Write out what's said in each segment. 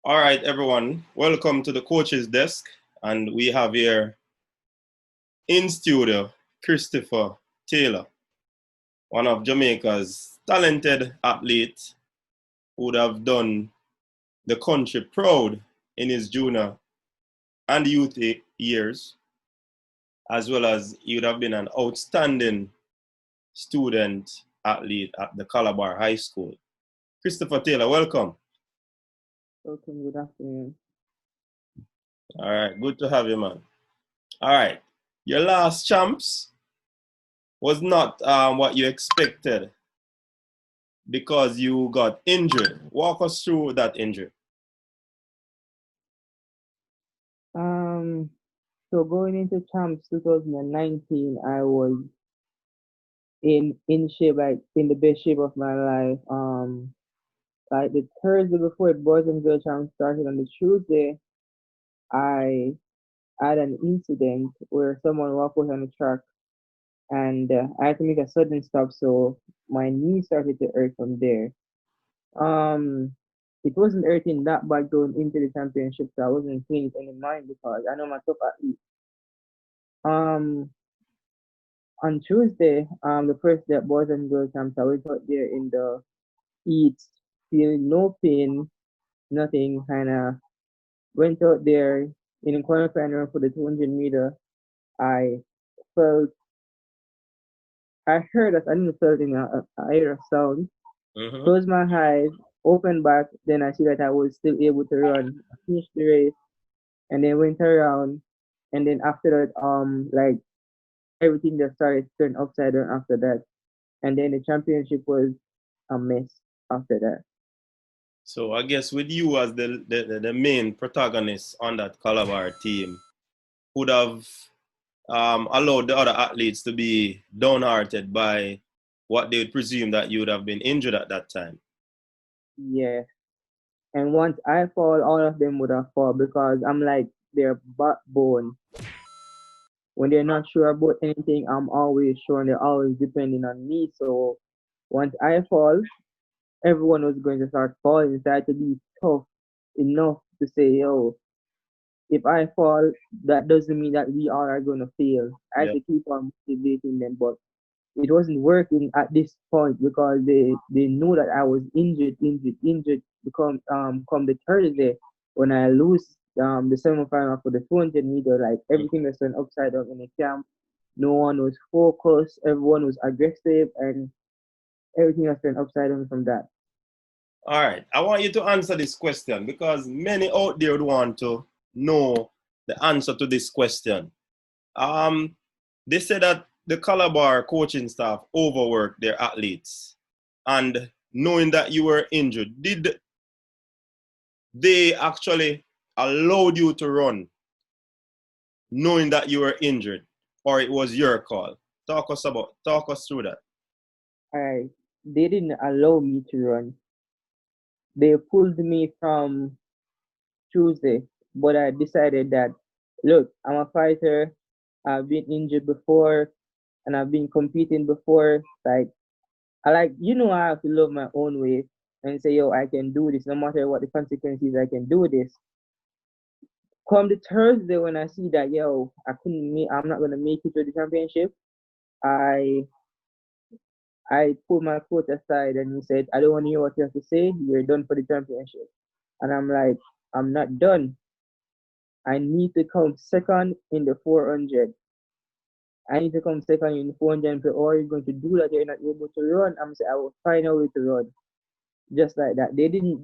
All right, everyone. Welcome to the coach's desk. And we have here in studio Christopher Taylor, one of Jamaica's talented athletes who would have done the country proud in his junior and youth years, as well as he would have been an outstanding student athlete at the Calabar High School. Christopher Taylor, welcome. Welcome, good afternoon. All right, good to have you, man. All right, your last champs was not what you expected because you got injured. Walk us through that injury. Um, so going into Champs 2019, I was in shape, like in the best shape of my life. Like the Thursday before the Boys and Girls Champs started on the Tuesday, I had an incident where someone walked out on the track, and I had to make a sudden stop, so my knee started to hurt from there. Um, it wasn't hurting that bad going into the championship, so I wasn't paying it any mind because I know my top athlete. Um, on Tuesday, the first day at Boys and Girls Camp, I went out there in the heat, feeling no pain, nothing. Kind of went out there in the qualifying run for the 200 meter. I felt, I heard that I didn't feel in a hear a sound. Mm-hmm. Closed my eyes, opened back, then I see that I was still able to run. I finished the race, and then went around, and then after that, like everything just started to turn upside down after that. And then the championship was a mess after that. So I guess with you as the main protagonist on that Calabar team, would have allowed the other athletes to be downhearted by what they would presume that you would have been injured at that time. Yeah. And once I fall, all of them would have fall because I'm like their backbone. When they're not sure about anything, I'm always sure and they're always depending on me. So once I fall, everyone was going to start falling. So I had to be tough enough to say, yo, if I fall, that doesn't mean that we all are going to fail. I had Yeah. to keep on motivating them. But it wasn't working at this point because they knew that I was injured. Come the Thursday when I lose the semifinal for the 200 meter, like everything was turned upside down in the camp. No one was focused. Everyone was aggressive, and everything was turned upside down from that. All right. I want you to answer this question because many out there would want to know the answer to this question. Um, they say that the Calabar coaching staff overworked their athletes. And knowing that you were injured, did they actually allowed you to run knowing that you were injured? Or it was your call? Talk us through that. I They didn't allow me to run. They pulled me from Tuesday, but I decided that look, I'm a fighter. I've been injured before, and I've been competing before. I have to love my own way and say, yo, I can do this no matter what the consequences. I can do this. Come the Thursday when I see that, yo, I'm not gonna make it to the championship. I I pulled my coach aside and he said, I don't want to hear what you have to say. You're done for the championship. And I'm like, I'm not done. I need to come second in the 400. I need to come second in the 400 and say, oh, are you going to do that? You're not able to run. I'm saying, I will find a way to run. Just like that. They didn't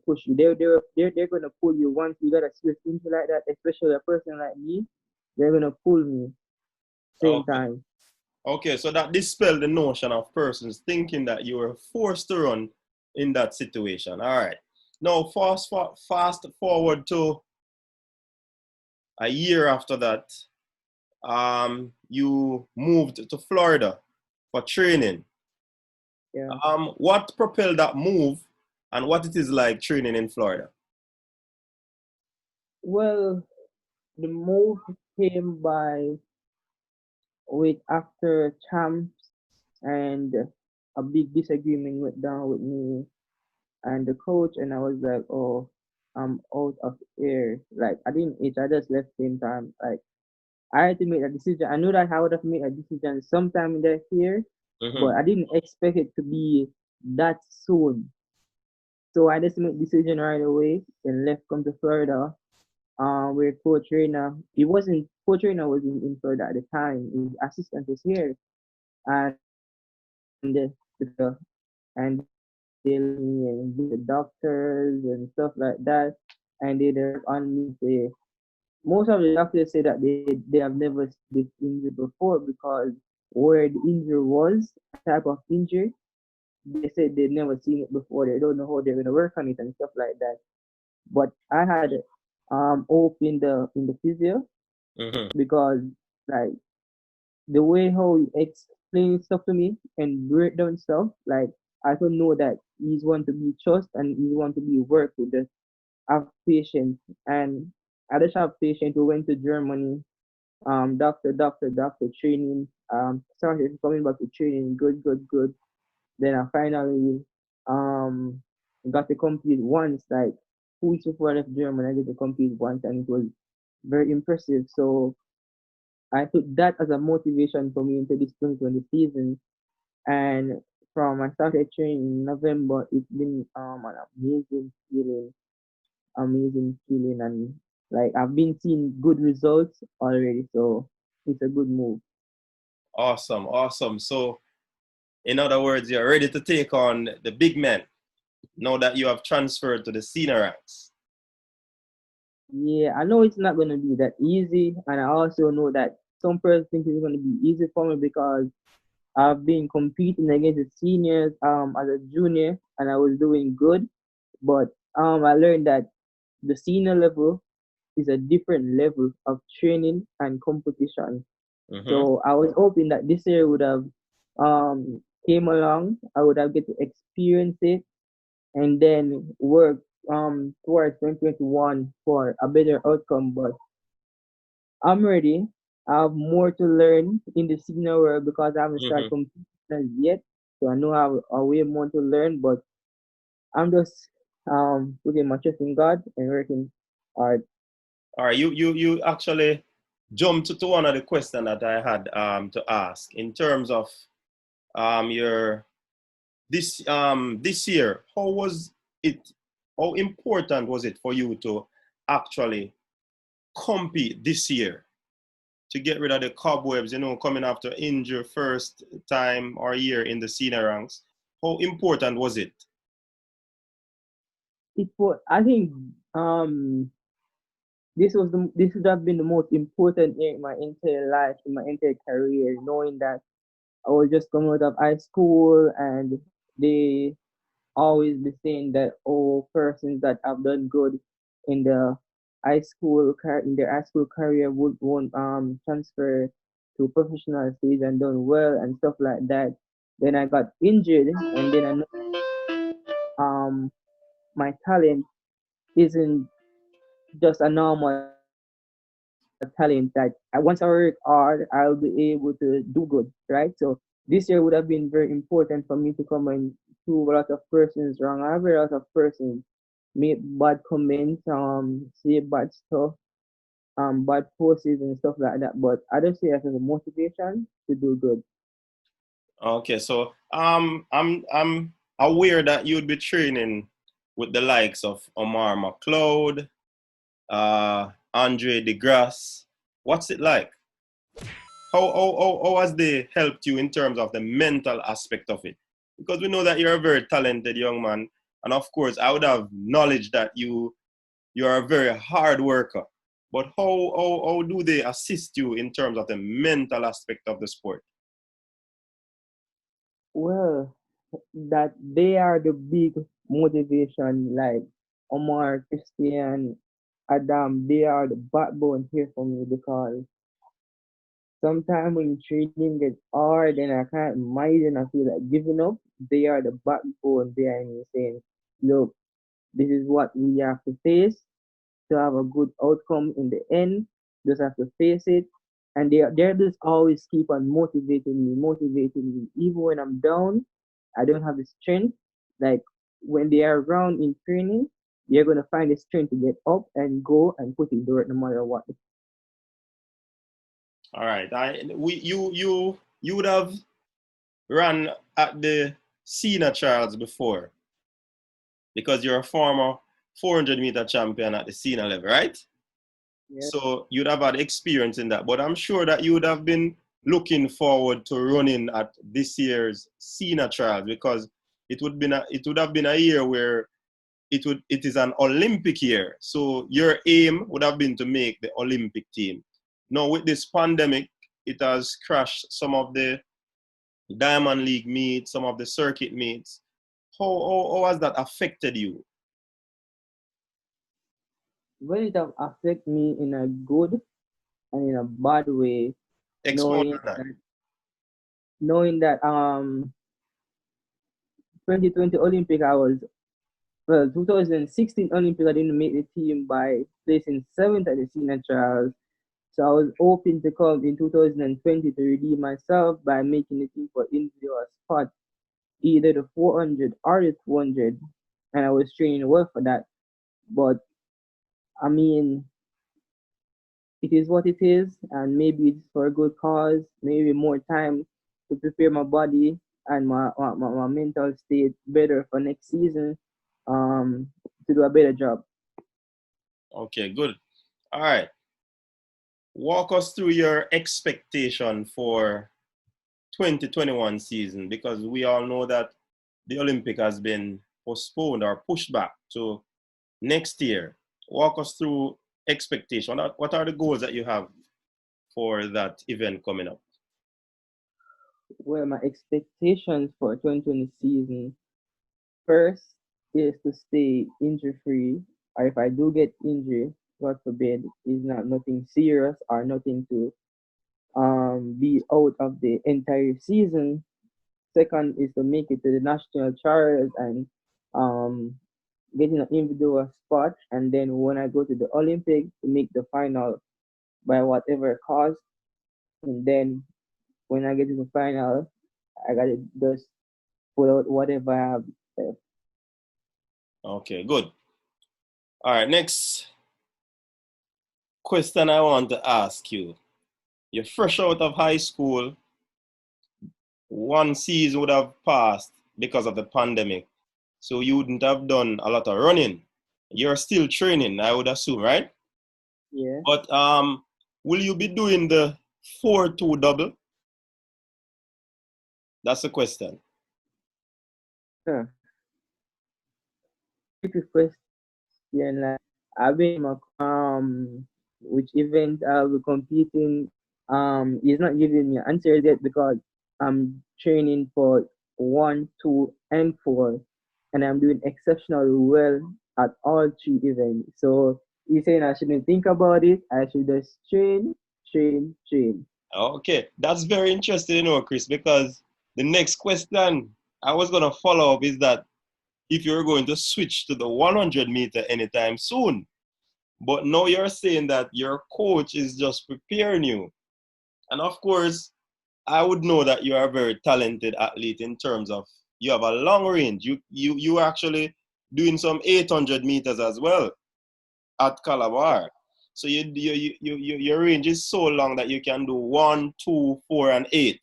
push you. They're gonna pull you once you got a serious injury like that, especially a person like me, they're gonna pull me same Okay. time. Okay, so that dispelled the notion of persons thinking that you were forced to run in that situation. All right. Now, fast forward to a year after that, you moved to Florida for training. Yeah. What propelled that move and what it is like training in Florida? Well, the move came by with after champs and a big disagreement went down with me and the coach and I was like, oh. I'm out of air. Like I didn't itch, I just left same time. Like I had to make a decision. I knew that I would have made a decision sometime in that year, Mm-hmm. but I didn't expect it to be that soon. So I just made decision right away and left come to Florida. Where Coach Reina, he wasn't Coach Reina was in Florida at the time. His assistant was here, and and they let me and visit doctors and stuff like that, and they did work on me. Say most of the doctors say that they have never seen this injury before because where the injury was, a type of injury, they said they'd never seen it before. They don't know how they're gonna work on it and stuff like that. But I had hope in the physio Mm-hmm. because like the way how he explains stuff to me and break down stuff, like I don't know that he's one to be trust and he's one to be work with the have patience and I just have patience who went to Germany, doctor training, started coming back to training, good. Then I finally um got to compete once, like 2 weeks before I left Germany, I got to compete once and it was very impressive. So I took that as a motivation for me into this 2020 season. And from I started training in November, it's been an amazing feeling, and like I've been seeing good results already. So it's a good move. Awesome, awesome. So, in other words, you're ready to take on the big men now that you have transferred to the senior ranks. Yeah, I know it's not gonna be that easy, and I also know that some people think it's gonna be easy for me because I've been competing against the seniors as a junior, and I was doing good. But I learned that the senior level is a different level of training and competition. Mm-hmm. So I was hoping that this year would have came along. I would have get to experience it and then work towards 2021 for a better outcome. But I'm ready. I have more to learn in the senior world because I haven't started Mm-hmm. competing as yet. So I know I have a way more to learn, but I'm just putting my trust in God and working hard. All right, you actually jumped to one of the questions that I had to ask in terms of your this year. How was it? How important was it for you to actually compete this year to get rid of the cobwebs? You know, coming after injury first time or year in the senior ranks. How important was it? It was, I think um this would have been the most important year in my entire life, in my entire career, knowing that I was just coming out of high school and they always be saying that all persons that have done good in the in their high school career would won't transfer to professional stage and done well and stuff like that. Then I got injured and then I know um my talent isn't just a normal talent that once I work hard, I'll be able to do good, right? So this year would have been very important for me to come and prove a lot of persons wrong. I have a lot of persons make bad comments, say bad stuff, bad posts and stuff like that. But I don't see it as a motivation to do good. Okay, so I'm aware that you'd be training with the likes of Omar McLeod, Andre DeGrasse. What's it like? How has they helped you in terms of the mental aspect of it? Because we know that you're a very talented young man, and of course, I would have knowledge that you are a very hard worker. But how do they assist you in terms of the mental aspect of the sport? Well, that they are the big motivation, like Omar, Christian, Adam, they are the backbone here for me because sometimes when training gets hard and I can't mind and I feel like giving up, they are the backbone behind me saying, look, this is what we have to face to have a good outcome in the end. Just have to face it. And they're just always keep on motivating me. Even when I'm down, I don't have the strength. Like when they are around in training, you're gonna find the strength to get up and go and put it there no matter what. All right. You would have run at the senior trials before because you're a former 400-meter champion at the senior level, right? Yeah. So you'd have had experience in that. But I'm sure that you would have been looking forward to running at this year's senior trials because it would have been a year where it is an Olympic year. So your aim would have been to make the Olympic team. Now with this pandemic, it has crashed some of the Diamond League meets, some of the circuit meets. How has that affected you? Well, it have affect me in a good and in a bad way, Expand knowing on that. that knowing that 2020 Olympic I was, well, 2016 Olympic I didn't make the team by placing seventh at the senior trials. So I was hoping to come in 2020 to redeem myself by making the team for individual spot, either the 400 or the 200, and I was training well for that. But I mean, it is what it is, and maybe it's for a good cause. Maybe more time to prepare my body and my mental state better for next season, to do a better job. Okay, good. All right. Walk us through your expectation for 2021 season because we all know that the Olympic has been postponed or pushed back to next year. Walk us through expectation. What are the goals that you have for that event coming up? Well, my expectations for 2020 season, first is to stay injury free, or if I do get injured, God forbid, is not nothing serious or nothing to be out of the entire season. Second is to make it to the national trials and um getting an individual spot, and then when I go to the Olympic to make the final by whatever cost, and then when I get to the final, I gotta just put out whatever I have left. Okay, good. All right, next question I want to ask you. You're fresh out of high school. One season would have passed because of the pandemic. So you wouldn't have done a lot of running. You're still training, I would assume, right? Yeah. But will you be doing the 4-2 double? That's the question. Huh. Tricky question. Like, I've been which event I'll be competing. He's not giving me answers yet because I'm training for 1, 2, and 4, and I'm doing exceptionally well at all three events. So he's saying I shouldn't think about it. I should just train, train, train. Okay, that's very interesting, Chris, because the next question I was going to follow up is that if you're going to switch to the 100 meter anytime soon. But now you're saying that your coach is just preparing you. And of course, I would know that you are a very talented athlete in terms of you have a long range. You actually doing some 800 meters as well at Calabar. So your range is so long that you can do 1, 2, 4, and 8.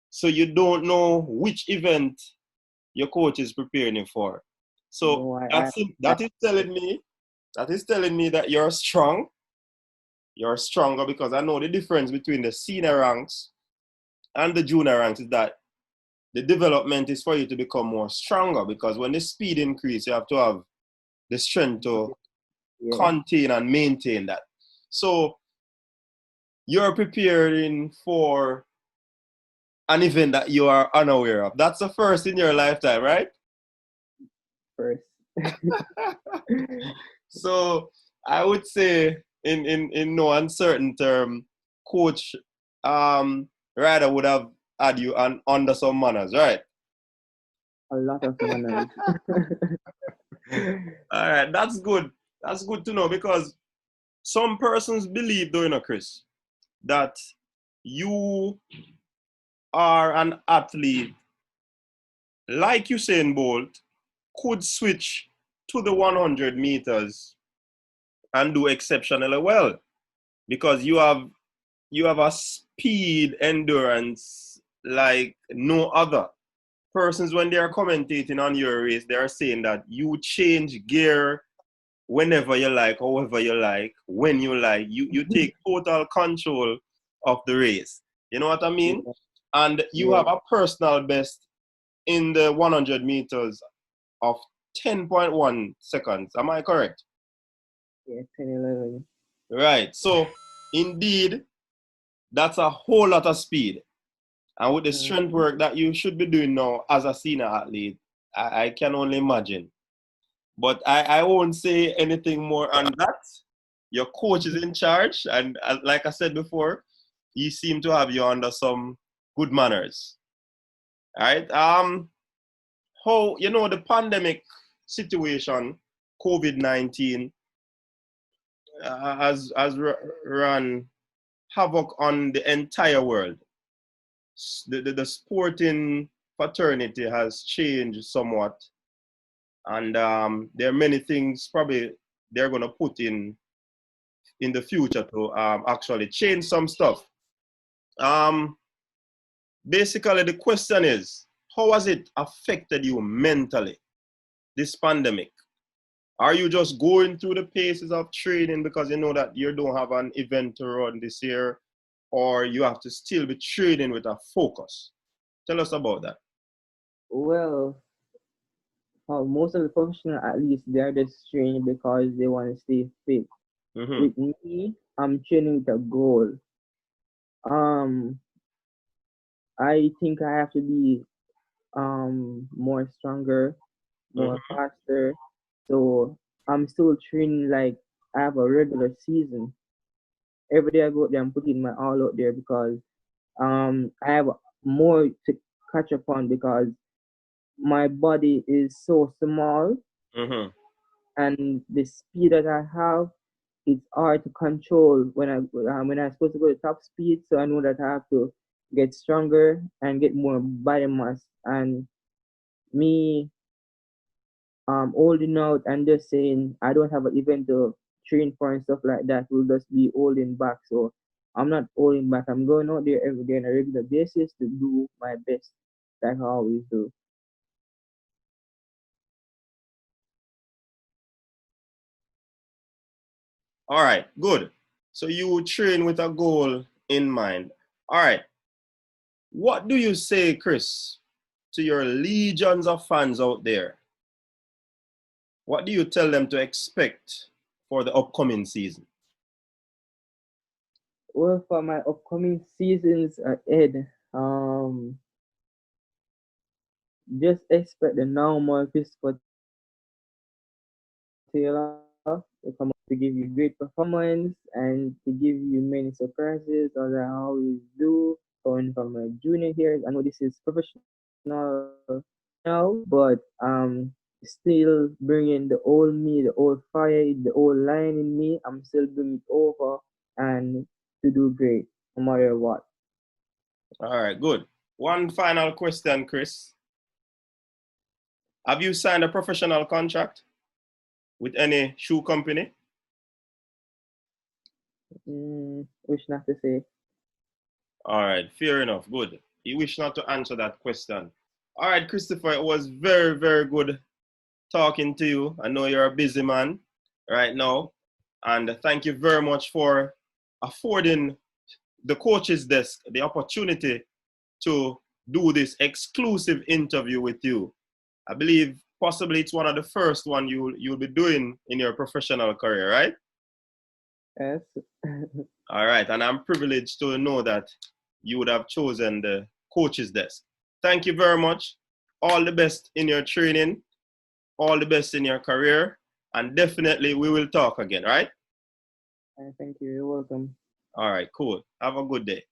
So you don't know which event your coach is preparing you for. So No, I that is telling me that you're strong. You're stronger because I know the difference between the senior ranks and the junior ranks is that the development is for you to become more stronger because when the speed increase, you have to have the strength to yeah. contain and maintain that. So you're preparing for an event that you are unaware of. That's the first in your lifetime, right? First. So I would say in no uncertain term, coach Ryder would have had you under some manners, right? A lot of manners. All right, that's good. That's good to know because some persons believe, though, Chris, that you are an athlete like Usain Bolt could switch to the 100 meters and do exceptionally well because you have a speed endurance like no other. Persons, when they are commentating on your race, they are saying that you change gear whenever you like, however you like, when you like. You take total control of the race. You know what I mean? Yeah, And you yeah, have a personal best in the 100 meters of 10.1 seconds. Am I correct? yeah, 10, 11. Right. So, indeed, that's a whole lot of speed. And with the strength Mm-hmm. work that you should be doing now as a senior athlete, I can only imagine. But I won't say anything more on that. Your coach is in charge. And like I said before, he seemed to have you under some good manners. All right. How, the pandemic situation, COVID-19, run havoc on the entire world. The sporting fraternity has changed somewhat, and there are many things probably they're going to put in the future to actually change some stuff. Um, Basically, the question is, how has it affected you mentally, this pandemic? Are you just going through the paces of training because you know that you don't have an event to run this year, or you have to still be training with a focus? Tell us about that. Well, most of the professional athletes, they're just training because they want to stay fit. Mm-hmm. With me, I'm training with a goal. Um, I think I have to be more stronger, more Mm-hmm. faster. So I'm still training like I have a regular season. Every day I go out there, I'm putting my all out there because I have more to catch up on because my body is so small Mm-hmm. and the speed that I have, it's hard to control when I'm supposed to go to top speed. So I know that I have to get stronger and get more body mass. And me holding out and just saying I don't have an event to train for and stuff like that will just be holding back. So I'm not holding back. I'm going out there every day on a regular basis to do my best, like I always do. All right, good. So you train with a goal in mind. All right. What do you say, Chris, to your legions of fans out there? What do you tell them to expect for the upcoming season? Well, for my upcoming seasons ahead, just expect the normal Christopher Taylor to come out to give you great performance and to give you many surprises as I always do. Going from my junior years, I know this is professional now, but still bringing the old me, the old fire, the old lion in me. I'm still bringing it over and to do great no matter what. All right, good. One final question, Chris. Have you signed a professional contract with any shoe company? Wish not to say. All right, fair enough. Good. You wish not to answer that question. All right, Christopher, it was very, very good talking to you. I know you're a busy man right now. And thank you very much for affording the coach's desk the opportunity to do this exclusive interview with you. I believe possibly it's one of the first one you'll be doing in your professional career, right? Yes. All right, and I'm privileged to know that you would have chosen the coach's desk. Thank you very much. All the best in your training, all the best in your career, and definitely we will talk again, right? Thank you. You're welcome. All right, cool. Have a good day.